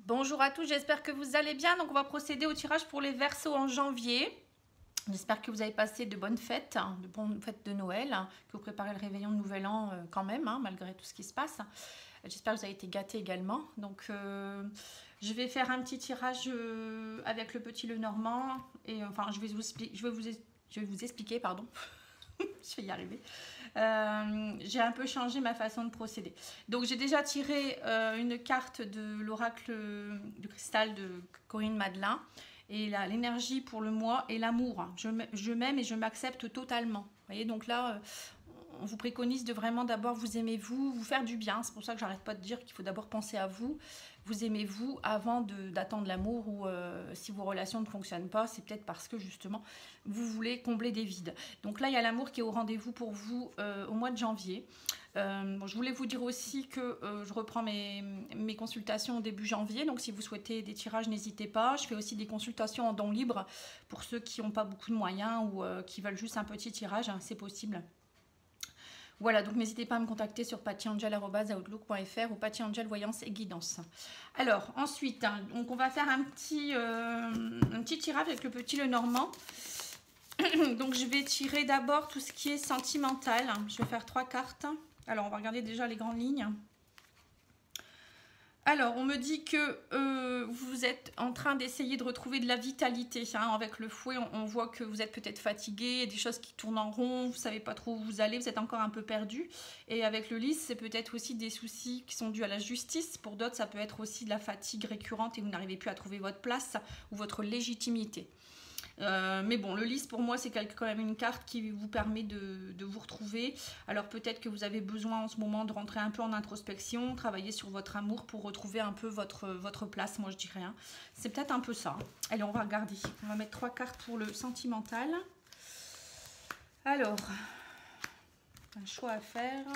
Bonjour à tous, j'espère que vous allez bien. Donc on va procéder au tirage pour les Verseaux en janvier. J'espère que vous avez passé de bonnes fêtes, de bonnes fêtes de Noël, que vous préparez le réveillon de Nouvel An quand même, malgré tout ce qui se passe. J'espère que vous avez été gâtés également. Donc je vais faire un petit tirage avec le petit Lenormand. Et enfin je vais vous expliquer, pardon. Je vais y arriver. J'ai un peu changé ma façon de procéder. Donc j'ai déjà tiré une carte de l'oracle du cristal de Corinne Madelin. Et l'énergie pour le mois et l'amour. Je m'aime et je m'accepte totalement. Vous voyez, donc là, on vous préconise de vraiment d'abord vous aimer vous faire du bien. C'est pour ça que j'arrête pas de dire qu'il faut d'abord penser à vous. Vous aimez vous avant d'attendre l'amour ou si vos relations ne fonctionnent pas, c'est peut-être parce que justement vous voulez combler des vides. Donc là, il y a l'amour qui est au rendez-vous pour vous au mois de janvier. Bon, je voulais vous dire aussi que je reprends mes consultations au début janvier. Donc si vous souhaitez des tirages, n'hésitez pas. Je fais aussi des consultations en don libre pour ceux qui n'ont pas beaucoup de moyens ou qui veulent juste un petit tirage, hein, c'est possible. Voilà, donc n'hésitez pas à me contacter sur pattyangel@outlook.fr ou pattyangel voyance et guidance. Alors, ensuite, hein, donc on va faire un petit tirage avec le petit Lenormand. Donc, je vais tirer d'abord tout ce qui est sentimental. Je vais faire 3 cartes. Alors, on va regarder déjà les grandes lignes. Alors, on me dit que vous êtes en train d'essayer de retrouver de la vitalité. Hein. Avec le fouet, on voit que vous êtes peut-être fatigué, il y a des choses qui tournent en rond, vous ne savez pas trop où vous allez, vous êtes encore un peu perdu. Et avec le lys, c'est peut-être aussi des soucis qui sont dus à la justice. Pour d'autres, ça peut être aussi de la fatigue récurrente et vous n'arrivez plus à trouver votre place ou votre légitimité. Mais bon, le lys pour moi c'est quand même une carte qui vous permet de vous retrouver. Alors peut-être que vous avez besoin en ce moment de rentrer un peu en introspection, travailler sur votre amour pour retrouver un peu votre place, moi je dirais. Hein. C'est peut-être un peu ça. Allez, on va regarder. On va mettre 3 cartes pour le sentimental. Alors, un choix à faire.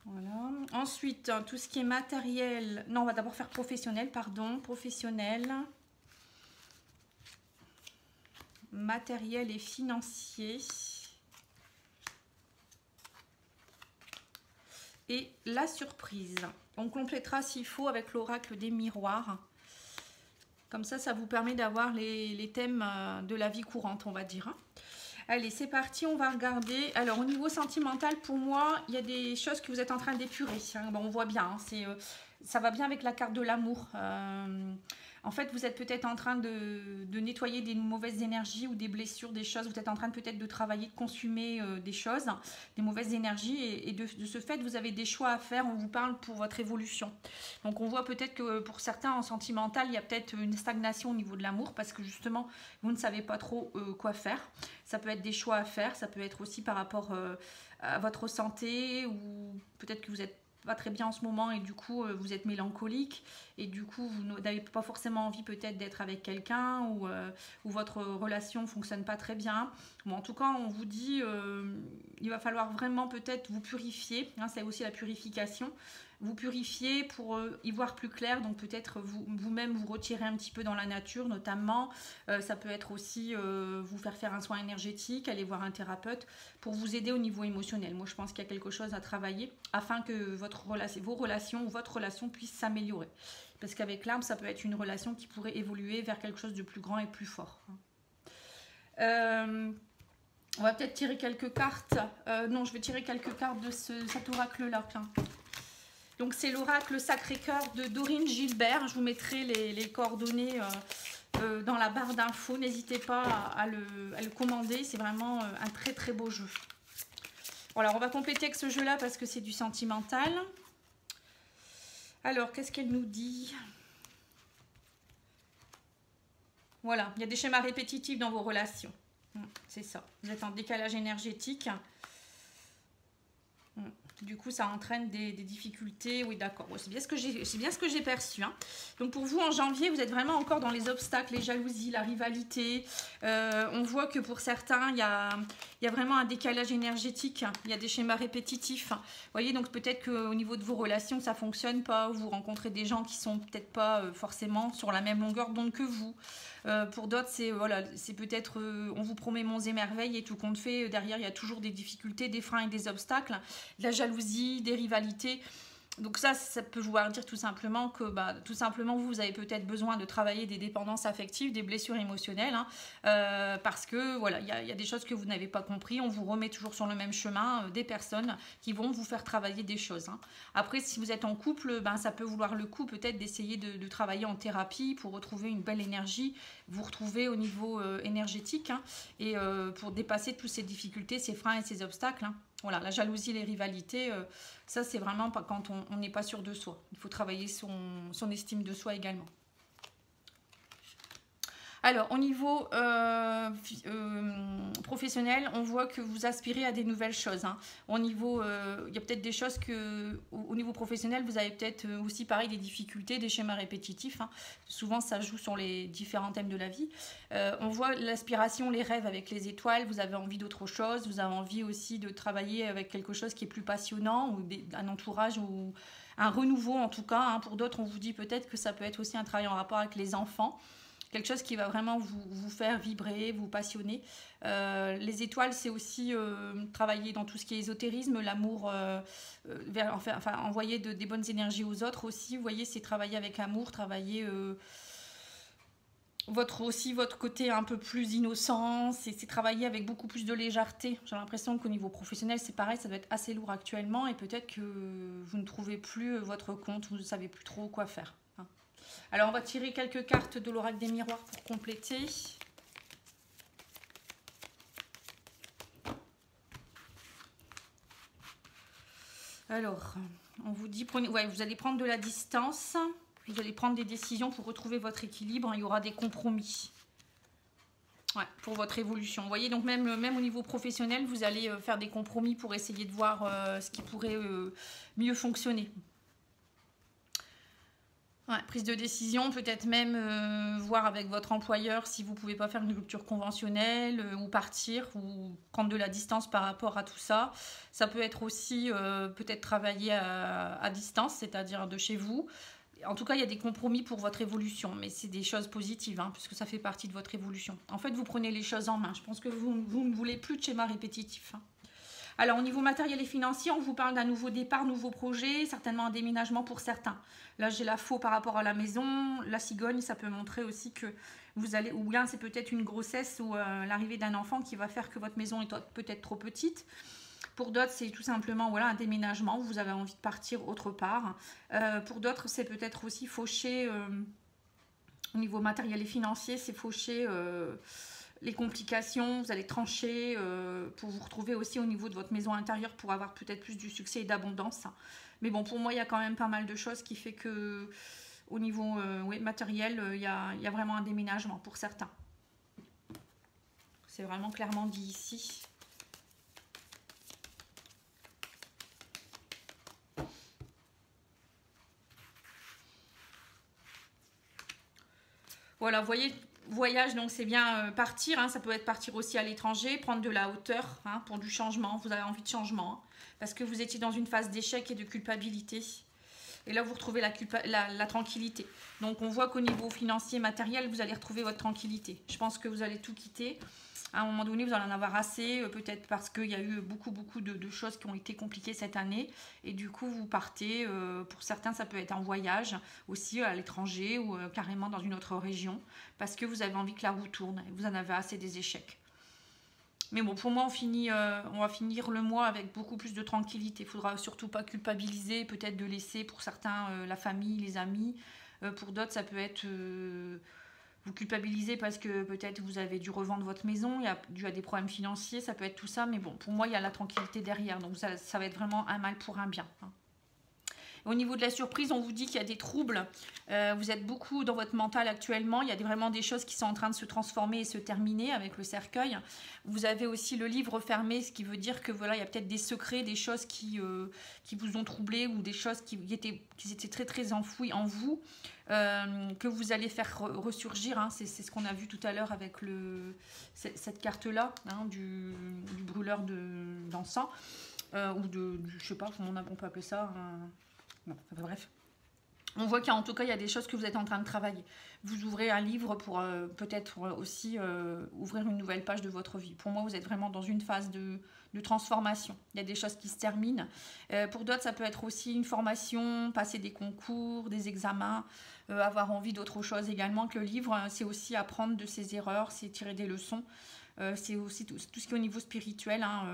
Voilà. Ensuite, tout ce qui est matériel. Non, on va d'abord faire professionnel, pardon. Professionnel. Matériel et financier. Et la surprise. On complétera s'il faut avec l'oracle des miroirs. Comme ça vous permet d'avoir les thèmes de la vie courante, on va dire. Allez, c'est parti, on va regarder. Alors, au niveau sentimental, pour moi, il y a des choses que vous êtes en train d'épurer. Bon, on voit bien, hein, ça va bien avec la carte de l'amour. En fait, vous êtes peut-être en train de nettoyer des mauvaises énergies ou des blessures, des choses. Vous êtes en train peut-être de travailler, de consumer des choses, des mauvaises énergies. Et de ce fait, vous avez des choix à faire. On vous parle pour votre évolution. Donc, on voit peut-être que pour certains, en sentimental, il y a peut-être une stagnation au niveau de l'amour parce que justement, vous ne savez pas trop quoi faire. Ça peut être des choix à faire. Ça peut être aussi par rapport à votre santé ou peut-être que vous êtes pas très bien en ce moment et du coup vous êtes mélancolique et du coup vous n'avez pas forcément envie peut-être d'être avec quelqu'un ou votre relation fonctionne pas très bien. Bon, en tout cas on vous dit il va falloir vraiment peut-être vous purifier, hein, c'est aussi la purification, vous purifier pour y voir plus clair, donc peut-être vous-même vous retirer un petit peu dans la nature notamment, ça peut être aussi vous faire un soin énergétique, aller voir un thérapeute pour vous aider au niveau émotionnel. Moi je pense qu'il y a quelque chose à travailler afin que vos relations ou votre relation puisse s'améliorer. Parce qu'avec l'arbre ça peut être une relation qui pourrait évoluer vers quelque chose de plus grand et plus fort. On va peut-être tirer quelques cartes. Non, je vais tirer quelques cartes de cet oracle-là. Donc, c'est l'oracle Sacré-Cœur de Dorine Gilbert. Je vous mettrai les coordonnées dans la barre d'infos. N'hésitez pas à le commander. C'est vraiment un très très beau jeu. Voilà, on va compléter avec ce jeu-là parce que c'est du sentimental. Alors, qu'est-ce qu'elle nous dit ? Voilà, il y a des schémas répétitifs dans vos relations. C'est ça. Vous êtes en décalage énergétique. Du coup, ça entraîne des difficultés. Oui, d'accord. Bon, c'est bien ce que j'ai perçu. Hein. Donc, pour vous, en janvier, vous êtes vraiment encore dans les obstacles, les jalousies, la rivalité. On voit que pour certains, il y a vraiment un décalage énergétique. Il y a des schémas répétitifs. Vous voyez, donc peut-être qu'au niveau de vos relations, ça ne fonctionne pas. Vous rencontrez des gens qui ne sont peut-être pas forcément sur la même longueur d'onde que vous. Pour d'autres, c'est peut-être on vous promet monts et merveilles et tout compte fait, derrière, il y a toujours des difficultés, des freins et des obstacles, de la jalousie, des rivalités. Donc ça peut vouloir dire tout simplement que tout simplement vous avez peut-être besoin de travailler des dépendances affectives, des blessures émotionnelles, hein, parce que voilà, il y a des choses que vous n'avez pas compris, on vous remet toujours sur le même chemin, des personnes qui vont vous faire travailler des choses. Hein. Après, si vous êtes en couple, ça peut vouloir le coup peut-être d'essayer de travailler en thérapie pour retrouver une belle énergie, vous retrouver au niveau énergétique, hein, et pour dépasser toutes ces difficultés, ces freins et ces obstacles. Hein. Voilà, la jalousie, les rivalités, ça c'est vraiment pas quand on n'est pas sûr de soi. Il faut travailler son estime de soi également. Alors, au niveau professionnel, on voit que vous aspirez à des nouvelles choses. Hein. Au niveau, il y a peut-être des choses que, au niveau professionnel, vous avez peut-être aussi, pareil, des difficultés, des schémas répétitifs. Hein. Souvent, ça joue sur les différents thèmes de la vie. On voit l'aspiration, les rêves avec les étoiles. Vous avez envie d'autre chose. Vous avez envie aussi de travailler avec quelque chose qui est plus passionnant ou un entourage ou un renouveau en tout cas. Hein. Pour d'autres, on vous dit peut-être que ça peut être aussi un travail en rapport avec les enfants. Quelque chose qui va vraiment vous faire vibrer, vous passionner. Les étoiles, c'est aussi travailler dans tout ce qui est ésotérisme, l'amour, envoyer des bonnes énergies aux autres aussi. Vous voyez, c'est travailler avec amour, travailler votre côté un peu plus innocent. C'est travailler avec beaucoup plus de légèreté. J'ai l'impression qu'au niveau professionnel, c'est pareil, ça doit être assez lourd actuellement et peut-être que vous ne trouvez plus votre compte, vous ne savez plus trop quoi faire. Alors, on va tirer quelques cartes de l'oracle des miroirs pour compléter. Alors, on vous dit, vous allez prendre de la distance, vous allez prendre des décisions pour retrouver votre équilibre, il y aura des compromis. Ouais, pour votre évolution. Vous voyez, donc même au niveau professionnel, vous allez faire des compromis pour essayer de voir ce qui pourrait mieux fonctionner. Ouais, prise de décision, peut-être même voir avec votre employeur si vous ne pouvez pas faire une rupture conventionnelle ou partir ou prendre de la distance par rapport à tout ça. Ça peut être aussi peut-être travailler à distance, c'est-à-dire de chez vous. En tout cas, il y a des compromis pour votre évolution, mais c'est des choses positives, hein, puisque ça fait partie de votre évolution. En fait, vous prenez les choses en main. Je pense que vous ne voulez plus de schéma répétitif. Hein. Alors, au niveau matériel et financier, on vous parle d'un nouveau départ, nouveau projet, certainement un déménagement pour certains. Là, j'ai la faux par rapport à la maison. La cigogne, ça peut montrer aussi que vous allez... Ou là, c'est peut-être une grossesse ou l'arrivée d'un enfant qui va faire que votre maison est peut-être trop petite. Pour d'autres, c'est tout simplement voilà, un déménagement. Vous avez envie de partir autre part. Pour d'autres, c'est peut-être aussi faucher... au niveau matériel et financier, c'est faucher... les complications, vous allez trancher pour vous retrouver aussi au niveau de votre maison intérieure pour avoir peut-être plus du succès et d'abondance. Mais bon, pour moi, il y a quand même pas mal de choses qui fait que au niveau matériel, il y a vraiment un déménagement pour certains. C'est vraiment clairement dit ici. Voilà, vous voyez... Voyage, donc c'est bien partir, hein, ça peut être partir aussi à l'étranger, prendre de la hauteur hein, pour du changement, vous avez envie de changement, hein, parce que vous étiez dans une phase d'échec et de culpabilité. Et là, vous retrouvez la tranquillité. Donc, on voit qu'au niveau financier, matériel, vous allez retrouver votre tranquillité. Je pense que vous allez tout quitter. À un moment donné, vous allez en avoir assez, peut-être parce qu'il y a eu beaucoup de choses qui ont été compliquées cette année. Et du coup, vous partez, pour certains, ça peut être en voyage, aussi à l'étranger ou carrément dans une autre région, parce que vous avez envie que la roue tourne. Vous en avez assez des échecs. Mais bon, pour moi, on va finir le mois avec beaucoup plus de tranquillité. Il ne faudra surtout pas culpabiliser, peut-être de laisser pour certains la famille, les amis. Pour d'autres, ça peut être... vous culpabilisez parce que peut-être vous avez dû revendre votre maison, il y a dû à des problèmes financiers, ça peut être tout ça. Mais bon, pour moi, il y a la tranquillité derrière. Donc ça va être vraiment un mal pour un bien. Hein. Au niveau de la surprise, on vous dit qu'il y a des troubles. Vous êtes beaucoup dans votre mental actuellement. Il y a vraiment des choses qui sont en train de se transformer et se terminer avec le cercueil. Vous avez aussi le livre fermé, ce qui veut dire que voilà, il y a peut-être des secrets, des choses qui vous ont troublé ou des choses qui étaient très très enfouies en vous, que vous allez faire ressurgir. Hein. C'est ce qu'on a vu tout à l'heure avec cette carte-là, hein, du brûleur d'encens. Ou je sais pas comment on peut appeler ça. Bon, enfin, bref. On voit qu'en tout cas, il y a des choses que vous êtes en train de travailler. Vous ouvrez un livre pour peut-être aussi ouvrir une nouvelle page de votre vie. Pour moi, vous êtes vraiment dans une phase de transformation. Il y a des choses qui se terminent. Pour d'autres, ça peut être aussi une formation, passer des concours, des examens, avoir envie d'autre chose également que le livre. C'est aussi apprendre de ses erreurs, c'est tirer des leçons. C'est aussi tout ce qui est au niveau spirituel, hein,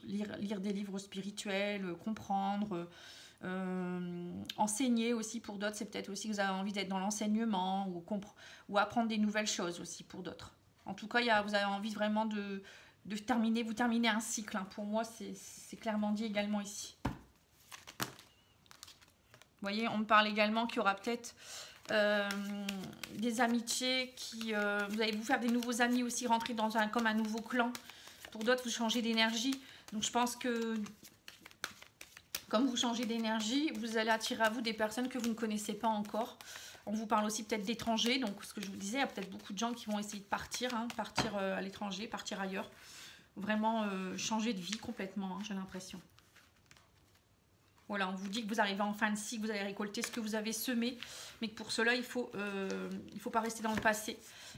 lire des livres spirituels, comprendre... enseigner aussi pour d'autres, c'est peut-être aussi que vous avez envie d'être dans l'enseignement ou apprendre des nouvelles choses aussi pour d'autres. En tout cas, vous avez envie vraiment de terminer, vous terminez un cycle, hein. Pour moi, c'est clairement dit également ici. Vous voyez, on me parle également qu'il y aura peut-être des amitiés qui... vous allez vous faire des nouveaux amis aussi, rentrer dans comme un nouveau clan. Pour d'autres, vous changez d'énergie. Donc, je pense que comme vous changez d'énergie, vous allez attirer à vous des personnes que vous ne connaissez pas encore. On vous parle aussi peut-être d'étrangers. Donc, ce que je vous disais, il y a peut-être beaucoup de gens qui vont essayer de partir, hein, partir à l'étranger, partir ailleurs. Vraiment changer de vie complètement, hein, j'ai l'impression. Voilà, on vous dit que vous arrivez en fin de cycle, vous allez récolter ce que vous avez semé, mais que pour cela, il faut pas rester dans le passé.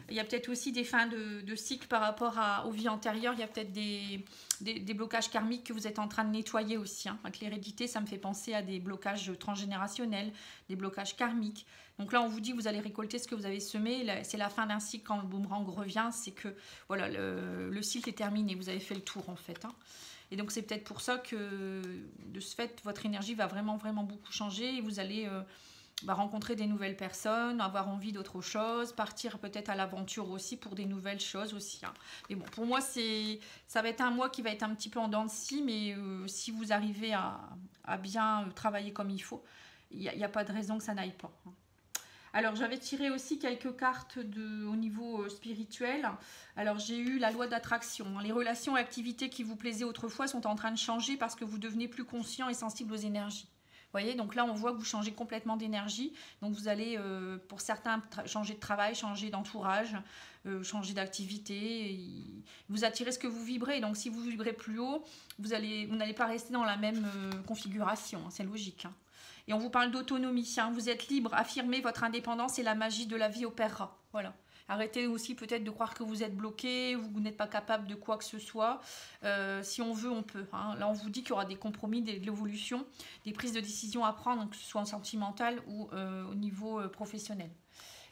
Il y a peut-être aussi des fins de cycle par rapport aux vies antérieures. Il y a peut-être des blocages karmiques que vous êtes en train de nettoyer aussi, hein. Avec l'hérédité, ça me fait penser à des blocages transgénérationnels, des blocages karmiques. Donc là, on vous dit que vous allez récolter ce que vous avez semé. C'est la fin d'un cycle quand le boomerang revient. C'est que voilà, le cycle est terminé. Vous avez fait le tour en fait, hein. Et donc, c'est peut-être pour ça que, de ce fait, votre énergie va vraiment, vraiment beaucoup changer. Et vous allez rencontrer des nouvelles personnes, avoir envie d'autre chose, partir peut-être à l'aventure aussi pour des nouvelles choses aussi, hein. Mais bon, pour moi, ça va être un mois qui va être un petit peu en dents de scie, mais si vous arrivez à bien travailler comme il faut, il n'y a pas de raison que ça n'aille pas, hein. Alors, j'avais tiré aussi quelques cartes au niveau spirituel. Alors, j'ai eu la loi d'attraction. Les relations et activités qui vous plaisaient autrefois sont en train de changer parce que vous devenez plus conscient et sensible aux énergies. Vous voyez, donc là, on voit que vous changez complètement d'énergie. Donc, vous allez, pour certains, changer de travail, changer d'entourage, changer d'activité. Vous attirez ce que vous vibrez. Donc, si vous vibrez plus haut, vous n'allez pas rester dans la même configuration. C'est logique, hein. Et on vous parle d'autonomie, hein. Vous êtes libre, affirmez votre indépendance et la magie de la vie opérera. Voilà. Arrêtez aussi peut-être de croire que vous êtes bloqué, vous n'êtes pas capable de quoi que ce soit. Si on veut, on peut, hein. Là, on vous dit qu'il y aura des compromis, de l'évolution, des prises de décision à prendre, que ce soit en sentimental ou au niveau professionnel.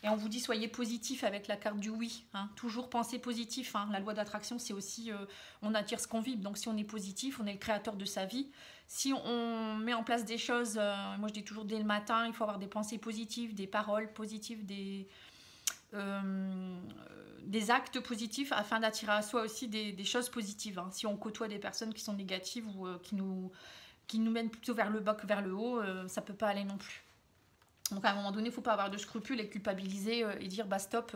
Et on vous dit, soyez positif avec la carte du oui, hein. Toujours penser positif, hein. La loi d'attraction, c'est aussi, on attire ce qu'on vibre. Donc, si on est positif, on est le créateur de sa vie. Si on met en place des choses, moi je dis toujours dès le matin, il faut avoir des pensées positives, des paroles positives, des actes positifs afin d'attirer à soi aussi des choses positives, hein. Si on côtoie des personnes qui sont négatives ou qui nous mènent plutôt vers le bas que vers le haut, ça ne peut pas aller non plus. Donc à un moment donné, il ne faut pas avoir de scrupules et culpabiliser et dire bah stop,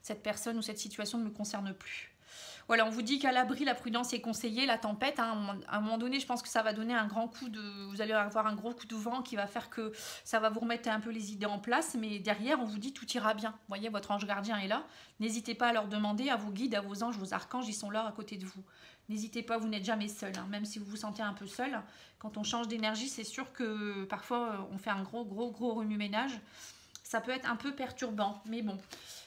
cette personne ou cette situation ne me concerne plus. Voilà, on vous dit qu'à l'abri, la prudence est conseillée, la tempête, hein, à un moment donné, je pense que ça va donner un grand coup vous allez avoir un gros coup de vent qui va faire que ça va vous remettre un peu les idées en place, mais derrière, on vous dit tout ira bien. Vous voyez, votre ange gardien est là. N'hésitez pas à leur demander, à vos guides, à vos anges, vos archanges, ils sont là à côté de vous. N'hésitez pas, vous n'êtes jamais seul, hein, même si vous vous sentez un peu seul. Quand on change d'énergie, c'est sûr que parfois, on fait un gros remue-ménage. Ça peut être un peu perturbant, mais bon,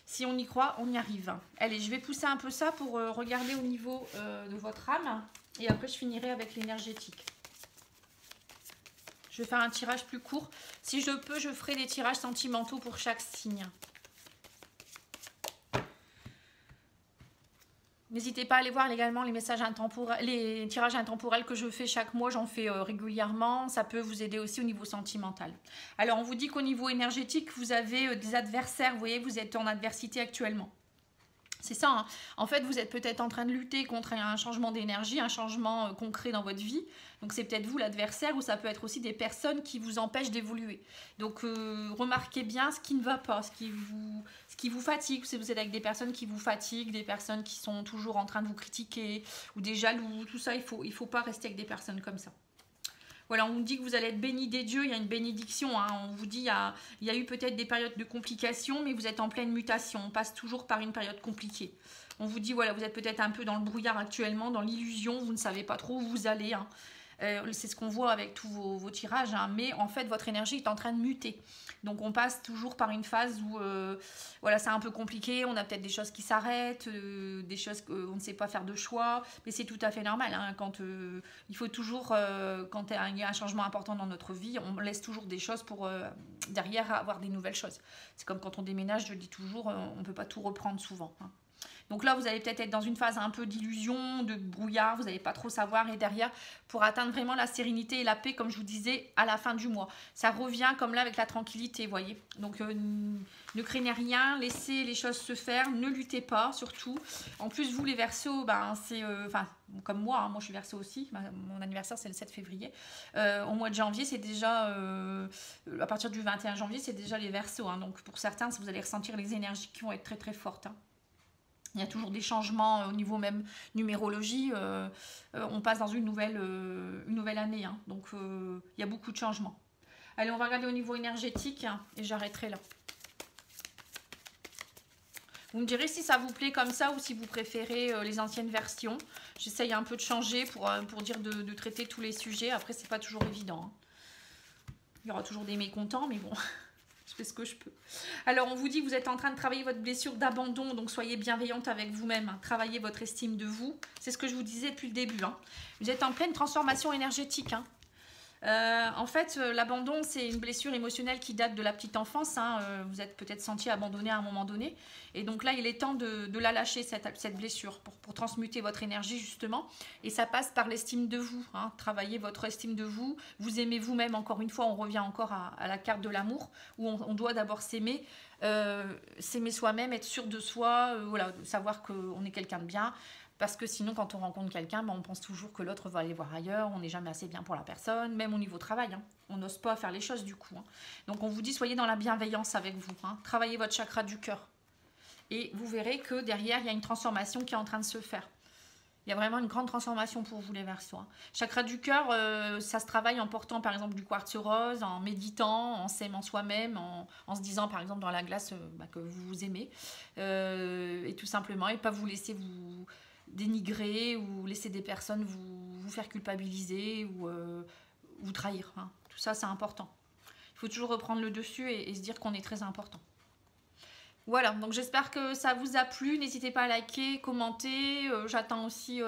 si on y croit, on y arrive. Allez, je vais pousser un peu ça pour regarder au niveau de votre âme. Et après, je finirai avec l'énergétique. Je vais faire un tirage plus court. Si je peux, je ferai des tirages sentimentaux pour chaque signe. N'hésitez pas à aller voir également les messages intemporels, les tirages intemporels que je fais chaque mois, j'en fais régulièrement. Ça peut vous aider aussi au niveau sentimental. Alors, on vous dit qu'au niveau énergétique, vous avez des adversaires. Vous voyez, vous êtes en adversité actuellement. C'est ça, hein. En fait, vous êtes peut-être en train de lutter contre un changement d'énergie, un changement concret dans votre vie. Donc, c'est peut-être vous l'adversaire ou ça peut être aussi des personnes qui vous empêchent d'évoluer. Donc, remarquez bien ce qui ne va pas, ce qui vous fatigue. Si vous êtes avec des personnes qui vous fatiguent, des personnes qui sont toujours en train de vous critiquer ou des jaloux, tout ça, il faut pas rester avec des personnes comme ça. Voilà, on vous dit que vous allez être béni des dieux, il y a une bénédiction, hein. On vous dit il y a eu peut-être des périodes de complications, mais vous êtes en pleine mutation. On passe toujours par une période compliquée. On vous dit, voilà, vous êtes peut-être un peu dans le brouillard actuellement, dans l'illusion, vous ne savez pas trop où vous allez, hein. C'est ce qu'on voit avec tous vos tirages, hein, mais en fait votre énergie est en train de muter. Donc on passe toujours par une phase où voilà, c'est un peu compliqué, on a peut-être des choses qui s'arrêtent, des choses qu'on ne sait pas faire de choix, mais c'est tout à fait normal, hein, quand il faut toujours, quand il y a un changement important dans notre vie, on laisse toujours des choses pour derrière avoir des nouvelles choses. C'est comme quand on déménage, je le dis toujours, on ne peut pas tout reprendre souvent, hein. Donc là, vous allez peut-être être dans une phase un peu d'illusion, de brouillard, vous n'allez pas trop savoir. Et derrière, pour atteindre vraiment la sérénité et la paix, comme je vous disais, à la fin du mois. Ça revient comme là avec la tranquillité, vous voyez. Donc ne craignez rien, laissez les choses se faire, ne luttez pas surtout. En plus, vous les Verseaux, ben, c'est... comme moi, hein, moi je suis Verseau aussi, mon anniversaire c'est le 7 février. Au mois de janvier, c'est déjà... à partir du 21 janvier, c'est déjà les Verseaux, hein. Donc pour certains, vous allez ressentir les énergies qui vont être très très fortes, hein. Il y a toujours des changements au niveau même numérologie. On passe dans une nouvelle année, hein. Donc il y a beaucoup de changements. Allez, on va regarder au niveau énergétique, hein, et j'arrêterai là. Vous me direz si ça vous plaît comme ça ou si vous préférez les anciennes versions. J'essaye un peu de changer pour dire de traiter tous les sujets. Après, c'est pas toujours évident, hein. Il y aura toujours des mécontents, mais bon... Je fais ce que je peux. Alors, on vous dit que vous êtes en train de travailler votre blessure d'abandon, donc soyez bienveillante avec vous-même, hein. Travaillez votre estime de vous. C'est ce que je vous disais depuis le début, hein. Vous êtes en pleine transformation énergétique, hein. En fait, l'abandon, c'est une blessure émotionnelle qui date de la petite enfance, hein. Vous êtes peut-être senti abandonné à un moment donné. Et donc là, il est temps de la lâcher, cette blessure, pour transmuter votre énergie, justement. Et ça passe par l'estime de vous, hein. Travaillez votre estime de vous. Vous aimez vous-même, encore une fois, on revient encore à la carte de l'amour, où on doit d'abord s'aimer. S'aimer soi-même, être sûr de soi, voilà, savoir qu'on est quelqu'un de bien. Parce que sinon, quand on rencontre quelqu'un, on pense toujours que l'autre va aller voir ailleurs. On n'est jamais assez bien pour la personne, même au niveau travail, hein. On n'ose pas faire les choses du coup, hein. Donc on vous dit, soyez dans la bienveillance avec vous, hein. Travaillez votre chakra du cœur. Et vous verrez que derrière, il y a une transformation qui est en train de se faire. Il y a vraiment une grande transformation pour vous les Verseaux, hein. Chakra du cœur, ça se travaille en portant par exemple du quartz rose, en méditant, en s'aimant soi-même, en se disant par exemple dans la glace que vous vous aimez. Et tout simplement, et pas vous laisser vous dénigrer ou laisser des personnes vous faire culpabiliser ou vous trahir, hein. Tout ça, c'est important. Il faut toujours reprendre le dessus et se dire qu'on est très important. Voilà, donc j'espère que ça vous a plu. N'hésitez pas à liker, commenter. J'attends aussi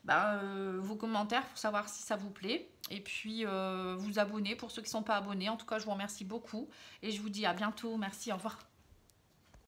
vos commentaires pour savoir si ça vous plaît. Et puis vous abonner pour ceux qui ne sont pas abonnés. En tout cas, je vous remercie beaucoup. Et je vous dis à bientôt. Merci, au revoir.